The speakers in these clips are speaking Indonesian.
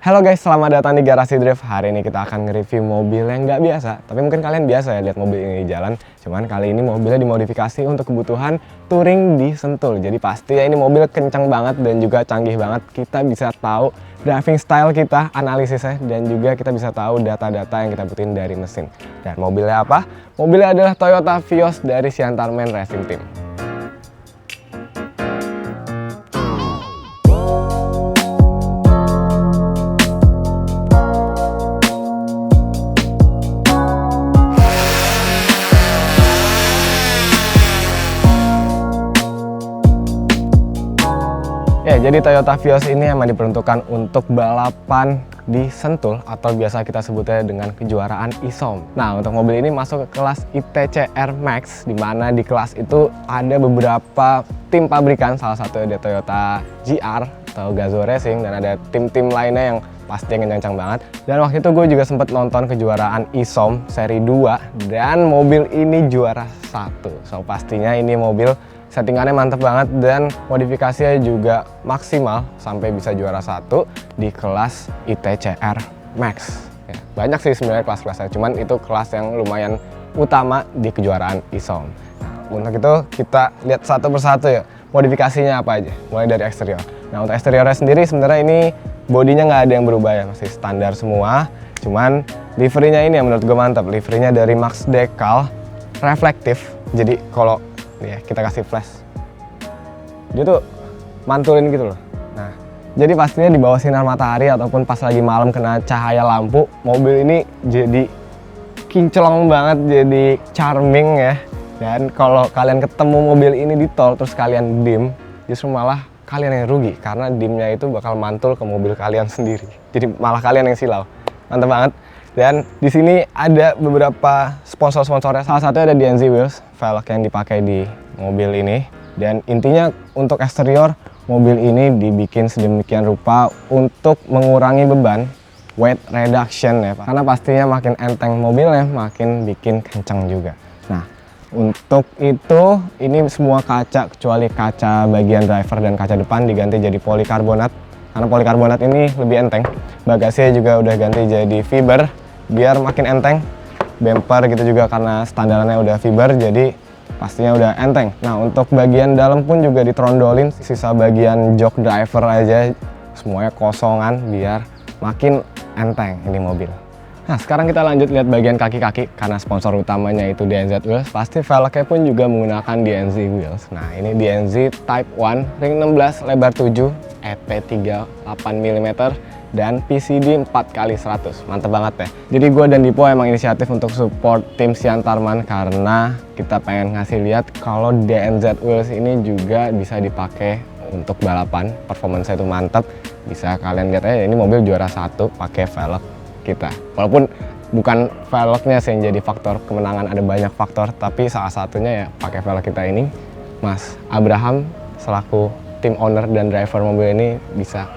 Halo guys, selamat datang di Garasi Drift. Hari ini kita akan nge-review mobil yang nggak biasa. Tapi mungkin kalian biasa ya lihat mobil ini di jalan. Cuman kali ini mobilnya dimodifikasi untuk kebutuhan touring di Sentul. Jadi pasti ya ini mobil kencang banget dan juga canggih banget. Kita bisa tahu driving style kita, analisisnya, dan juga kita bisa tahu data-data yang kita butuhin dari mesin. Dan mobilnya apa? Mobilnya adalah Toyota Vios dari Siantarmen Racing Team. Ya, jadi Toyota Vios ini emang diperuntukkan untuk balapan di Sentul atau biasa kita sebutnya dengan kejuaraan ISOM. Nah, untuk mobil ini masuk ke kelas ITCR Max, di mana di kelas itu ada beberapa tim pabrikan, salah satunya ada Toyota GR atau Gazoo Racing, dan ada tim-tim lainnya yang pasti kencang banget. Dan waktu itu gue juga sempat nonton kejuaraan ISOM seri 2 dan mobil ini juara 1. So pastinya ini mobil settingannya mantep banget dan modifikasinya juga maksimal sampai bisa juara 1 di kelas ITCR Max. Ya, banyak sih sebenarnya kelas-kelasnya, cuman itu kelas yang lumayan utama di kejuaraan ISOM. Nah, untuk itu kita lihat satu persatu ya, modifikasinya apa aja, mulai dari eksterior. Nah, untuk eksteriornya sendiri sebenarnya ini bodinya nggak ada yang berubah ya, masih standar semua. Cuman liverynya ini yang menurut gue mantap, liverynya dari Max Decal reflektif. Jadi kalau ya kita kasih flash, dia tuh mantulin gitu loh. Nah, jadi pastinya di bawah sinar matahari ataupun pas lagi malam kena cahaya lampu, mobil ini jadi kinclong banget, jadi charming ya. Dan kalau kalian ketemu mobil ini di tol terus kalian dim, justru malah kalian yang rugi karena dimnya itu bakal mantul ke mobil kalian sendiri. Jadi malah kalian yang silau. Mantap banget. Dan di sini ada beberapa sponsor-sponsornya. Salah satunya ada DNZ Wheels, velg yang dipakai di mobil ini. Dan intinya untuk eksterior, mobil ini dibikin sedemikian rupa untuk mengurangi beban, weight reduction ya Pak. Karena pastinya makin enteng mobilnya, makin bikin kencang juga. Nah, untuk itu ini semua kaca kecuali kaca bagian driver dan kaca depan diganti jadi polikarbonat. Karena polikarbonat ini lebih enteng. Bagasinya juga udah ganti jadi fiber biar makin enteng. Bumper gitu juga karena standarannya udah fiber, jadi pastinya udah enteng. Nah, untuk bagian dalam pun juga ditrondolin, sisa bagian jok driver aja semuanya kosongan biar makin enteng ini mobil. Nah, sekarang kita lanjut lihat bagian kaki-kaki. Karena sponsor utamanya itu DNZ Wheels, pasti velgnya pun juga menggunakan DNZ Wheels. Nah, ini DNZ Type 1 ring 16 lebar 7, EP 38 mm dan PCD 4x100. Mantep banget ya. Jadi gue dan Dipo emang inisiatif untuk support tim Siantarman karena kita pengen ngasih lihat kalau DNZ Wheels ini juga bisa dipakai untuk balapan. Performance-nya itu mantep. Bisa kalian lihat aja, ini mobil juara 1 pakai velg kita. Walaupun bukan velgnya sih yang jadi faktor kemenangan, ada banyak faktor, tapi salah satunya ya pakai velg kita ini. Mas Abraham selaku tim owner dan driver mobil ini bisa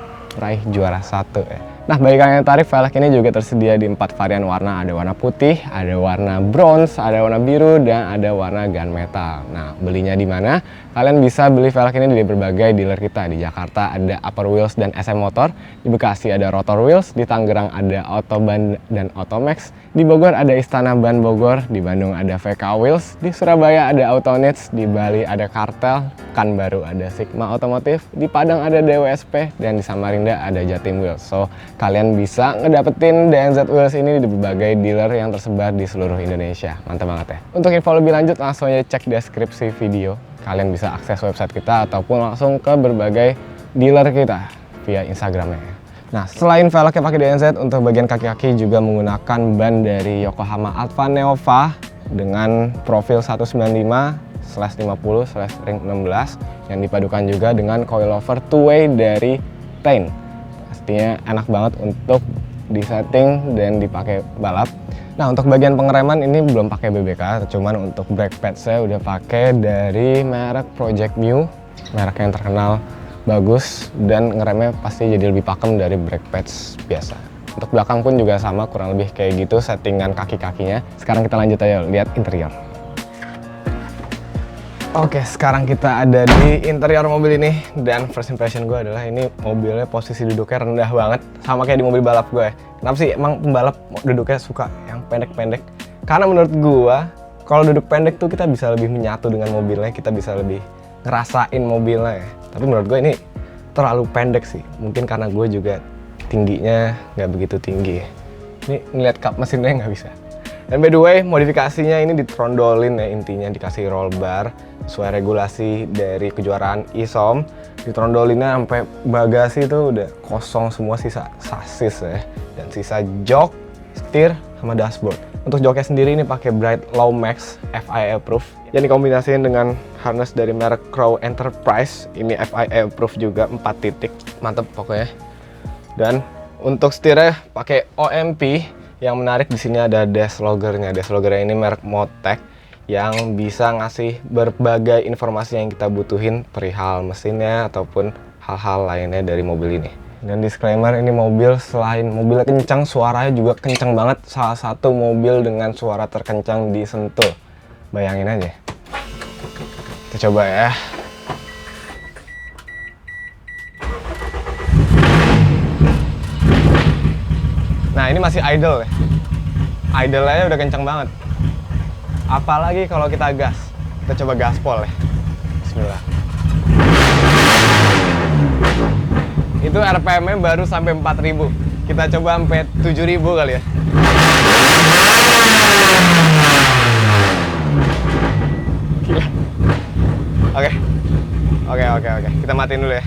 raih juara 1 ya. Nah, bagi kalian yang tertarik, velg ini juga tersedia di 4 varian warna. Ada warna putih, ada warna bronze, ada warna biru, dan ada warna gunmetal. Nah, belinya di mana? Kalian bisa beli velg ini di berbagai dealer kita. Di Jakarta ada Upper Wheels dan SM Motor, di Bekasi ada Rotor Wheels, di Tangerang ada Autoban dan Automax, di Bogor ada Istana Ban Bogor, di Bandung ada VK Wheels, di Surabaya ada Autonits, di Bali ada Kartel, kan baru ada Sigma Otomotif, di Padang ada DWSP, dan di Samarinda ada Jatim Wheels. So, kalian bisa ngedapetin DNZ Wheels ini di berbagai dealer yang tersebar di seluruh Indonesia. Mantap banget ya. Untuk info lebih lanjut langsung aja cek deskripsi video. Kalian bisa akses website kita ataupun langsung ke berbagai dealer kita via Instagramnya. Nah, selain velgnya pakai DNZ, untuk bagian kaki-kaki juga menggunakan ban dari Yokohama Alfa Neova dengan profil 195/50/ring 16 yang dipadukan juga dengan coilover two-way dari Tain. Pastinya enak banget untuk disetting dan dipakai balap. Nah, untuk bagian pengereman ini belum pakai BBK, cuman untuk brake pads saya udah pakai dari merek Project Mu, merek yang terkenal bagus dan ngeremnya pasti jadi lebih pakem dari brake pads biasa. Untuk belakang pun juga sama, kurang lebih kayak gitu settingan kaki-kakinya. Sekarang kita lanjut aja lihat interior. Oke, sekarang kita ada di interior mobil ini dan first impression gue adalah ini mobilnya posisi duduknya rendah banget, sama kayak di mobil balap gue. Kenapa sih emang pembalap duduknya suka yang pendek-pendek? Karena menurut gue kalau duduk pendek tuh kita bisa lebih menyatu dengan mobilnya, kita bisa lebih ngerasain mobilnya ya. Tapi menurut gue ini terlalu pendek sih, mungkin karena gue juga tingginya nggak begitu tinggi ya. Ini ngeliat kap mesinnya nggak bisa. Dan by the way, modifikasinya ini ditrondolin ya, intinya dikasih roll bar sesuai regulasi dari kejuaraan ISOM. Ditrodolinnya sampai bagasi itu udah kosong semua, sisa sasis ya, dan sisa jok, setir, sama dashboard. Untuk joknya sendiri ini pakai Bright Low Max FIA Proof yang dikombinasikan dengan harness dari merek Crow Enterprise. Ini FIA Proof juga 4 titik, mantep pokoknya. Dan untuk setirnya pakai OMP. Yang menarik di sini ada dash loggernya. Dash loggernya ini merek Motec yang bisa ngasih berbagai informasi yang kita butuhin perihal mesinnya ataupun hal-hal lainnya dari mobil ini. Dan disclaimer, ini mobil selain mobilnya kencang, suaranya juga kencang banget. Salah satu mobil dengan suara terkencang di Sentul. Bayangin aja. Kita coba ya. Nah, ini masih idle ya. Idle-nya udah kencang banget. Apalagi kalau kita gas. Kita coba gaspol ya. Bismillah. Itu RPM-nya baru sampai 4000. Kita coba sampai 7000 kali ya. Gila. Oke. Kita matiin dulu ya.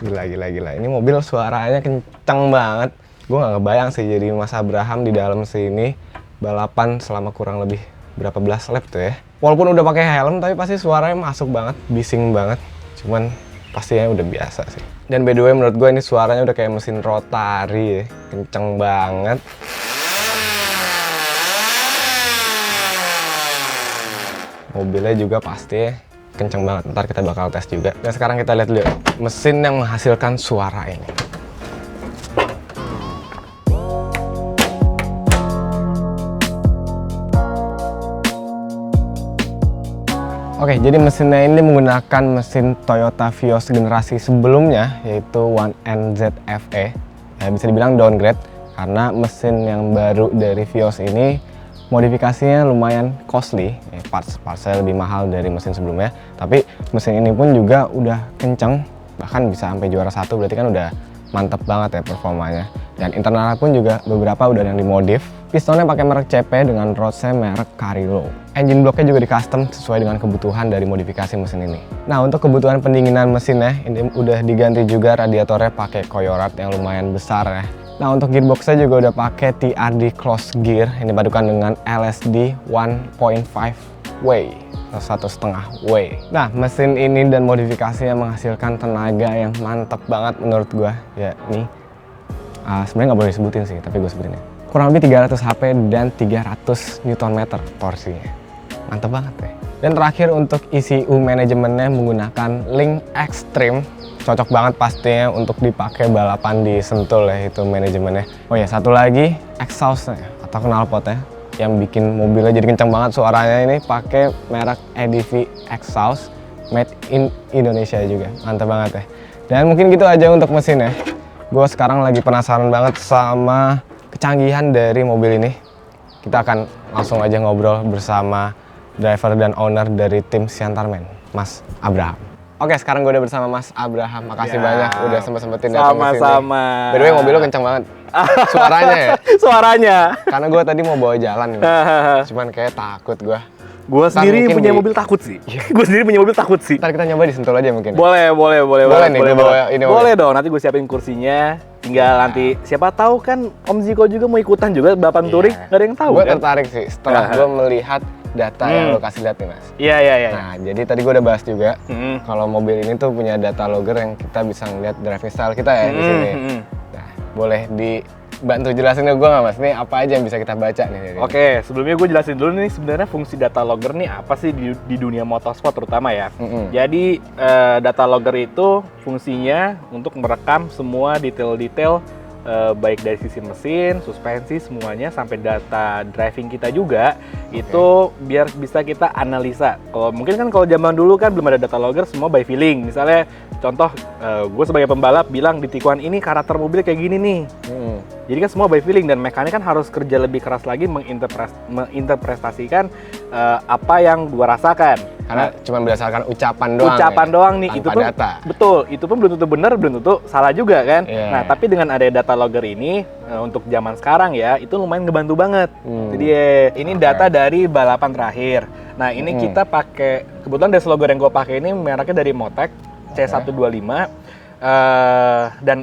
Gila. Ini mobil suaranya kenceng banget. Gue gak ngebayang sih jadi Mas Abraham di dalam sini balapan selama kurang lebih berapa belas lap tuh ya. Walaupun udah pakai helm tapi pasti suaranya masuk banget, bising banget. Cuman pastinya udah biasa sih. Dan by the way menurut gue ini suaranya udah kayak mesin rotari ya. Kenceng banget. Mobilnya juga pasti kenceng banget, ntar kita bakal tes juga. Dan sekarang kita lihat dulu mesin yang menghasilkan suara ini. Oke, jadi mesinnya ini menggunakan mesin Toyota Vios generasi sebelumnya, yaitu 1NZ FE. Ya, bisa dibilang downgrade, karena mesin yang baru dari Vios ini modifikasinya lumayan costly, ya, parts-partsnya lebih mahal dari mesin sebelumnya. Tapi mesin ini pun juga udah kenceng, bahkan bisa sampai juara 1, berarti kan udah mantep banget ya performanya. Dan internalnya pun juga beberapa udah yang dimodif. Pistonnya pakai merek CP dengan rodnya merek Carrillo. Engine blocknya juga di custom sesuai dengan kebutuhan dari modifikasi mesin ini. Nah, untuk kebutuhan pendinginan mesinnya ini udah diganti juga radiatornya pakai Coyorat yang lumayan besar ya. Nah, untuk gearboxnya juga udah pakai TRD closed gear. Ini padukan dengan LSD 1.5 way atau 1,5 way. Nah, mesin ini dan modifikasinya menghasilkan tenaga yang mantep banget menurut gua. Ya, nih sebenarnya nggak boleh disebutin sih, tapi gue sebutin ya. Kurang lebih 300 HP dan 300 Nm torsinya. Mantep banget ya. Dan terakhir untuk ECU manajemennya menggunakan Link Extreme. Cocok banget pastinya untuk dipakai balapan di Sentul ya, itu manajemennya. Oh ya, satu lagi exhaustnya atau knalpotnya yang bikin mobilnya jadi kencang banget suaranya, ini pakai merek EDV exhaust made in Indonesia juga. Mantap banget ya. Dan mungkin gitu aja untuk mesinnya. Gue sekarang lagi penasaran banget sama kecanggihan dari mobil ini. Kita akan langsung aja ngobrol bersama driver dan owner dari tim Siantarmen, Mas Abraham. Oke, sekarang gue udah bersama Mas Abraham. Makasih banyak udah sempet-sempetin datang ke sini. Sama-sama. By the way, mobil lo kencang banget. Suaranya ya? Suaranya. Karena gue tadi mau bawa jalan nih. Cuman kayak takut gue. Gue sendiri punya mobil takut sih. Gue sendiri punya mobil takut sih. Ntar kita nyoba di Sentul aja mungkin. Boleh nih, gue bawa ini. Boleh dong, nanti gue siapin kursinya. Tinggal nanti, siapa tahu kan Om Ziko juga mau ikutan juga balapan touring. Gak ada yang tahu Gue kan? tertarik sih setelah gue melihat data yang lo kasih lihat nih, Mas. Iya. Nah, jadi tadi gue udah bahas juga kalau mobil ini tuh punya data logger yang kita bisa ngeliat driving style kita ya di sini. Nah, boleh dibantu jelasin ke gue nggak, Mas? Nih apa aja yang bisa kita baca nih? Oke, sebelumnya gue jelasin dulu nih sebenarnya fungsi data logger nih apa sih di dunia motorsport terutama ya. Jadi data logger itu fungsinya untuk merekam semua detail-detail baik dari sisi mesin, suspensi, semuanya sampai data driving kita juga itu biar bisa kita analisa. Kalau mungkin kan kalau zaman dulu kan belum ada data logger, semua by feeling. Misalnya contoh gue sebagai pembalap bilang di tikungan ini karakter mobil kayak gini nih. Jadi kan semua by feeling dan mekanik kan harus kerja lebih keras lagi menginterpretasikan apa yang gue rasakan. Karena cuma berdasarkan ucapan doang. Ucapan doang nih, itu pun data. Betul, itu pun belum tentu benar, belum tentu salah juga kan. Yeah. Nah, tapi dengan ada data logger ini untuk zaman sekarang ya, itu lumayan ngebantu banget. Jadi ini data dari balapan terakhir. Nah, ini kita pakai kebetulan dash logger yang gue pakai ini mereknya dari Motec C125 dan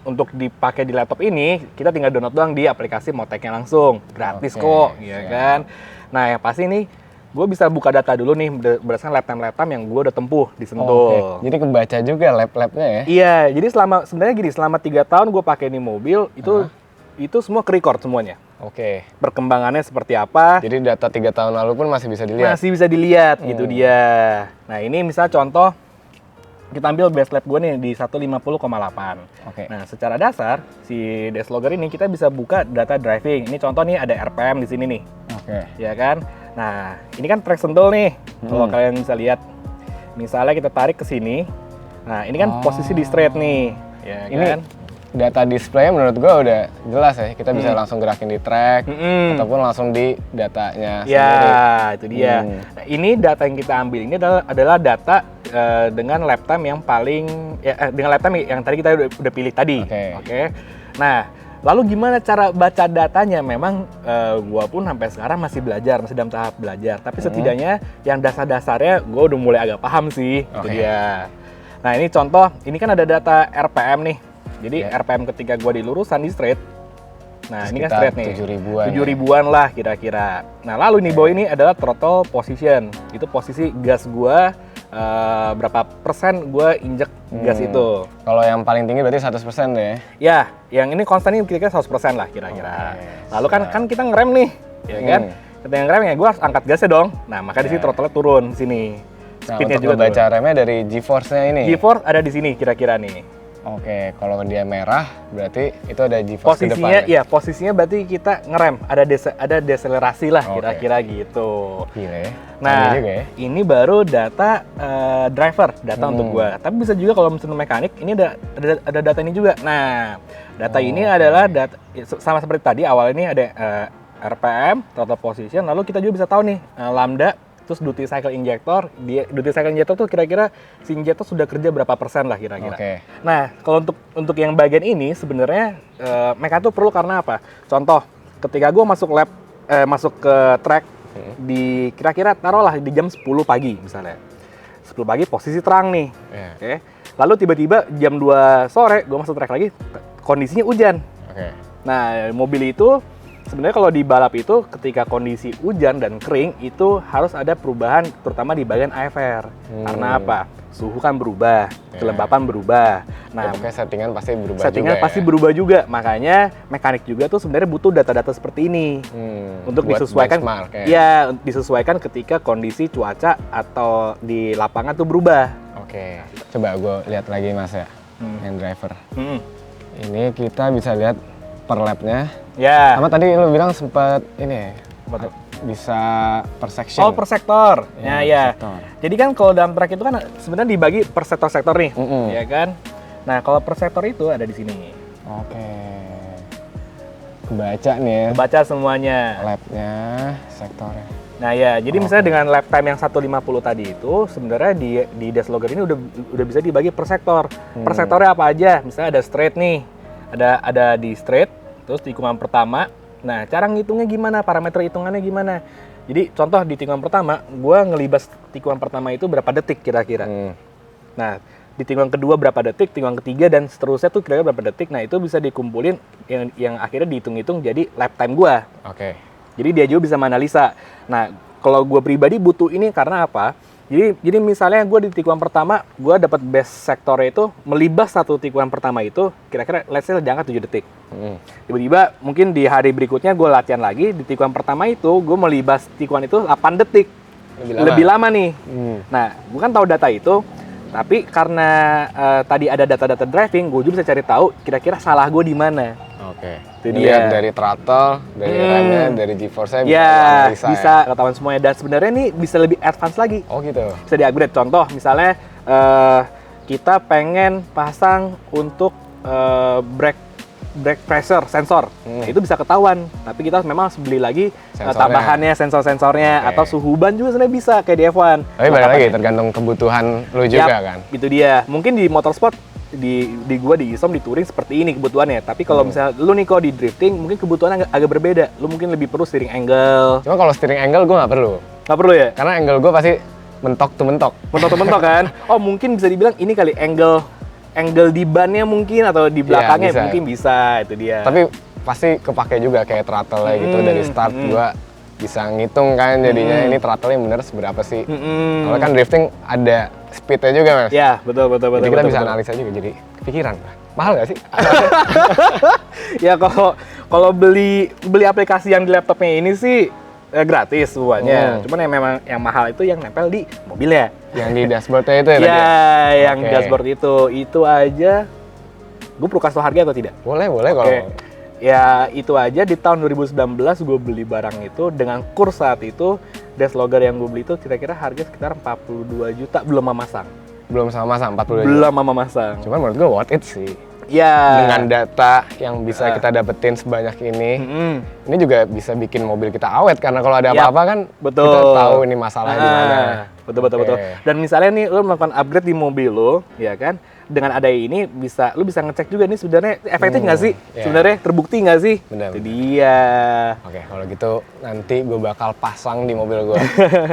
untuk dipakai di laptop ini kita tinggal download doang di aplikasi Motecnya langsung, gratis kok, ya kan. Nah, yang pasti nih gue bisa buka data dulu nih berdasarkan lap time yang gue udah tempuh di Sentul. Jadi kebaca juga lap-lapnya ya? Iya, jadi selama 3 tahun gue pakai ini mobil itu semua ke-record semuanya. Perkembangannya seperti apa? Jadi data 3 tahun lalu pun masih bisa dilihat? Masih bisa dilihat, gitu dia. Nah, ini misal contoh kita ambil base lap gue nih di 150,8. Nah, secara dasar si dash logger ini kita bisa buka data driving. Ini contoh nih ada RPM di sini nih. Ya kan? Nah, ini kan track Sentul nih. Kalau kalian bisa lihat. Misalnya kita tarik ke sini. Nah, ini kan posisi di straight nih, ya ini kan? Data display menurut gua udah jelas ya. Kita bisa langsung gerakin di track ataupun langsung di datanya sendiri. Ya, itu dia. Nah, ini data yang kita ambil ini adalah data dengan lap time yang paling dengan lap time yang tadi kita udah pilih tadi. Nah, lalu gimana cara baca datanya? Memang gua pun sampai sekarang masih belajar, masih dalam tahap belajar. Tapi setidaknya yang dasar-dasarnya gua udah mulai agak paham sih. Itu dia. Nah, ini contoh, ini kan ada data RPM nih. Jadi RPM ketika gua di lurusan di straight. Nah, ini kan straight nih. 7.000-an lah kira-kira. Nah, lalu nih bawah ini adalah throttle position. Itu posisi gas gua berapa persen gue injek gas itu. Kalau yang paling tinggi berarti 100% deh ya? Ya, yang ini konstan ini kira-kira 100% lah kira-kira. Lalu kan kita ngerem nih, ya kan? Kita yang ngerem ya gue harus angkat gasnya dong. Nah, maka di sini throttle turun di sini. Speednya juga baca remnya dari G-force-nya ini? G-force ada di sini kira-kira nih. Kalau dia merah berarti itu ada G-force ke depan. Posisinya berarti kita ngerem, ada deselerasi lah kira-kira gitu. Gila ya. Nah, ini baru data driver, data untuk gua. Tapi bisa juga kalau mesin mekanik, ini ada data ini juga. Nah, data ini adalah data sama seperti tadi, awal ini ada RPM, throttle position, lalu kita juga bisa tahu nih lambda, terus duty cycle injector. Duty cycle injector tuh kira-kira si injector sudah kerja berapa persen lah kira-kira. Nah, kalau untuk yang bagian ini sebenarnya mekanik tuh perlu karena apa? Contoh, ketika gua masuk ke track di kira-kira taruhlah di jam 10 pagi misalnya. 10 pagi posisi terang nih. Lalu tiba-tiba jam 2 sore gue masuk track lagi, kondisinya hujan. Nah, mobil itu sebenarnya kalau di balap itu ketika kondisi hujan dan kering itu harus ada perubahan terutama di bagian AFR. Karena apa? Suhu kan berubah, kelembapan berubah. Nah, settingan pasti berubah settingan juga pasti berubah juga. Makanya mekanik juga tuh sebenarnya butuh data-data seperti ini untuk disesuaikan. Disesuaikan ketika kondisi cuaca atau di lapangan tuh berubah. Coba gue lihat lagi Mas ya, yang driver. Ini kita bisa lihat per lapnya. Sama tadi lu bilang sempat ini bisa per section. Per sektor. Sektor. Jadi kan kalau dalam track itu kan sebenarnya dibagi per sektor-sektor nih, ya kan? Nah, kalau per sektor itu ada di sini. Kebaca nih ya. Kebaca semuanya. Lapnya, sektornya. Nah ya, jadi misalnya dengan lap time yang 150 tadi itu sebenarnya di dash logger ini udah bisa dibagi per sektor. Per sektornya apa aja? Misalnya ada straight nih, ada di straight, terus tikungan pertama. Nah, cara ngitungnya gimana? Parameter hitungannya gimana? Jadi contoh di tikungan pertama, gue ngelibas tikungan pertama itu berapa detik kira-kira. Nah, di tikungan kedua berapa detik, tikungan ketiga dan seterusnya tuh kira-kira berapa detik. Nah, itu bisa dikumpulin yang akhirnya dihitung-hitung jadi lap time gue. Jadi dia juga bisa menganalisa. Nah, kalau gue pribadi butuh ini karena apa? Jadi misalnya gue di tikungan pertama, gue dapat best sektornya itu melibas satu tikungan pertama itu kira-kira let's say jangka 7 detik. Tiba-tiba mungkin di hari berikutnya gue latihan lagi, di tikungan pertama itu gue melibas tikungan itu 8 detik. Lebih lama nih. Nah, gue kan tahu data itu, Tapi karena tadi ada data-data driving, gue juga bisa cari tahu kira-kira salah gue di mana. Oke. Itu Lihat dia. dari throttle, dari remnya, dari G-force-nya bisa Ya, analisa bisa ya. ketahuan semuanya. Dan sebenarnya ini bisa lebih advance lagi. Oh gitu. Bisa di-upgrade. Contoh, misalnya kita pengen pasang untuk brake pressure sensor. Itu bisa ketahuan. Tapi kita memang harus beli lagi Sensornya. tambahannya, sensor-sensornya. Oke. Atau suhu ban juga sebenarnya bisa, kayak di F1. Tapi balik lagi tergantung kebutuhan lu juga kan. Itu dia. Mungkin di motorsport di gua di ISOM di touring seperti ini kebutuhannya. Tapi kalau misalnya lu nih kalau di drifting mungkin kebutuhannya agak berbeda. Lu mungkin lebih perlu steering angle. Cuma kalau steering angle gue nggak perlu. Nggak perlu ya? Karena angle gue pasti mentok tuh mentok. Mentok-mentok kan? Oh mungkin bisa dibilang ini kali angle di bannya mungkin atau di belakangnya bisa. mungkin bisa, itu dia. Tapi pasti kepake juga kayak throttle-nya gitu dari start gua bisa ngitung kan jadinya ini throttle-nya bener seberapa sih. Kalau kan drifting ada speed-nya juga Mas. Ya, betul. Jadi kita bisa betul. analisa juga jadi kepikiran. Mahal nggak sih? Ya kalau beli aplikasi yang di laptopnya ini sih gratis semuanya. Cuman yang memang yang mahal itu yang nempel di mobilnya. Yang di dashboard-nya itu ya tadi? Ya, yang Oke. dashboard itu aja. Gue perlu kasih tau harga atau tidak? Boleh kalau Oke. Ya itu aja di tahun 2019 gue beli barang itu dengan kurs saat itu dash logger yang gue beli itu kira-kira harga sekitar 42 juta belum memasang. belum sama 40 Belum memasang. Cuman menurut gua worth it sih. Ya. Dengan data yang bisa kita dapetin sebanyak ini, ini juga bisa bikin mobil kita awet karena kalau ada Yap. apa-apa kan Betul. kita tahu ini masalahnya di mana. Betul. Oke. Dan misalnya nih lo melakukan upgrade di mobil lo, ya kan? Dengan ada ini lo bisa ngecek juga nih sebenarnya efektif nggak sih? ya. Sebenarnya terbukti nggak sih? Benar. Itu dia. Oke, kalau gitu nanti gue bakal pasang di mobil gue.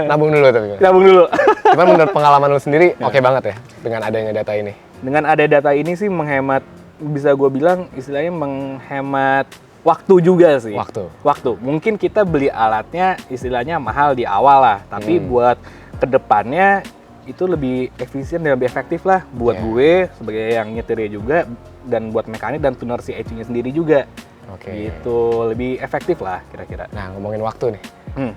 Nabung dulu tapi. Gabung dulu. Cuman menurut pengalaman lu sendiri, oke banget ya dengan adanya data ini. Dengan ada data ini sih menghemat, bisa gue bilang istilahnya menghemat waktu juga sih. Waktu. Mungkin kita beli alatnya istilahnya mahal di awal lah, tapi buat kedepannya itu lebih efisien dan lebih efektif lah buat gue sebagai yang nyetirnya juga dan buat mekanik dan tuner si ECU-nya sendiri juga. Oke. Gitu, lebih efektif lah kira-kira. Nah, ngomongin waktu nih.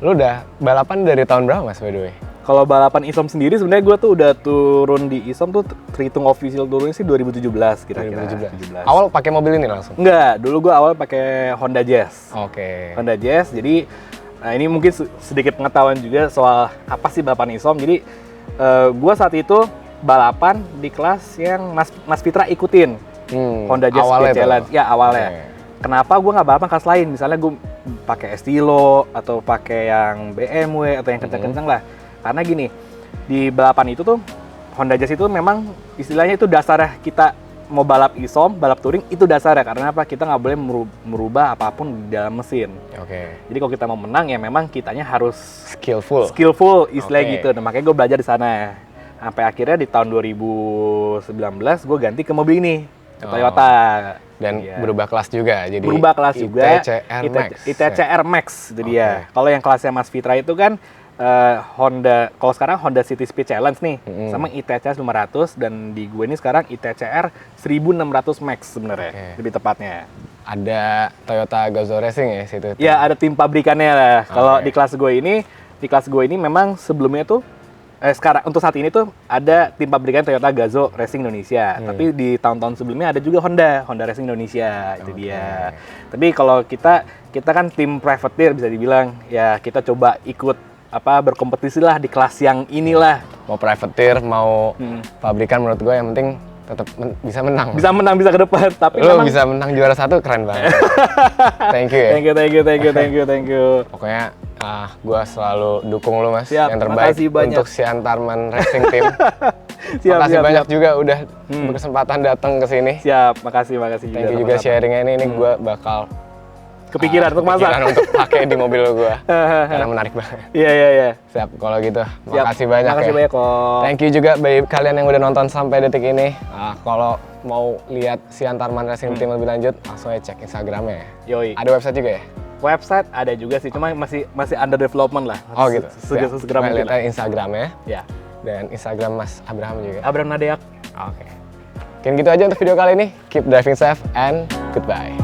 Lu udah balapan dari tahun berapa Mas by the way? Kalau balapan ISOM sendiri sebenarnya gue tuh udah turun di ISOM tuh terhitung official turunnya sih 2017 kira-kira. 2017. Awal pakai mobil ini langsung? Enggak, dulu gue awal pakai Honda Jazz. Oke. Honda Jazz, jadi nah ini mungkin sedikit pengetahuan juga soal apa sih balapan ISOM. Jadi gue saat itu balapan di kelas yang Mas Fitra ikutin. Honda Jazz awalnya Speed Challenge. tuh? Ya awalnya. Oke. Kenapa gue nggak balapan kelas lain? Misalnya gue pakai Estilo atau pakai yang BMW atau yang kencang-kencang lah. Karena gini, di balapan itu tuh Honda Jazz itu memang istilahnya itu dasarnya kita mau balap ISOM, balap touring itu dasarnya. Karena apa? Kita nggak boleh merubah apapun di dalam mesin. Oke. Jadi kalau kita mau menang ya memang kitanya harus Skillful. istilahnya Oke. gitu. Nah, makanya gue belajar di sana. Sampai akhirnya di tahun 2019 gue ganti ke mobil ini, ke Toyota. Dan Iya. berubah kelas juga. Jadi Berubah kelas juga. ITCR Max. ITCR Max itu dia. Kalau yang kelasnya Mas Fitra itu kan Honda, kalau sekarang Honda City Speed Challenge nih, sama ITCR 500 dan di gue ini sekarang ITCR 1600 Max sebenarnya, lebih tepatnya. Ada Toyota Gazoo Racing ya situ. Ya ada tim pabrikannya lah. Kalau Oke. di kelas gue ini memang sebelumnya tuh sekarang untuk saat ini tuh ada tim pabrikan Toyota Gazoo Racing Indonesia. Tapi di tahun-tahun sebelumnya ada juga Honda Racing Indonesia itu dia. Tapi kalau kita kan tim privateer bisa dibilang ya kita coba ikut berkompetisi lah di kelas yang inilah. Mau privateer, mau pabrikan menurut gue yang penting tetap bisa menang. Bisa menang, bisa ke depan. Tapi Lu memang bisa menang juara 1 keren banget. Thank you ya. Thank you. Pokoknya gue selalu dukung lu Mas. Siap, yang terbaik makasih banyak. untuk Siantarman Racing Team. Siap, Makasih siap, banyak siap. juga udah berkesempatan datang ke sini. Siap, makasih juga. Thank you juga sharingnya ini gue bakal Kepikiran untuk masak. kepikiran untuk pakai di mobil gue. Karena menarik banget. Iya. Siap, kalau gitu. Siap. Makasih banyak Makasih ya. banyak kok. Thank you juga bagi kalian yang udah nonton sampai detik ini. Kalau mau lihat Siantarman Racing Team lebih lanjut, langsung aja cek Instagramnya ya. Yoi. Ada website juga ya? Website ada juga sih, cuma masih under development lah. Oh gitu. Segera mungkin lihat lah. aja Instagramnya Ya. dan Instagram Mas Abraham juga. Abraham Nadeak. Oke. Mungkin gitu aja untuk video kali ini. Keep driving safe and goodbye.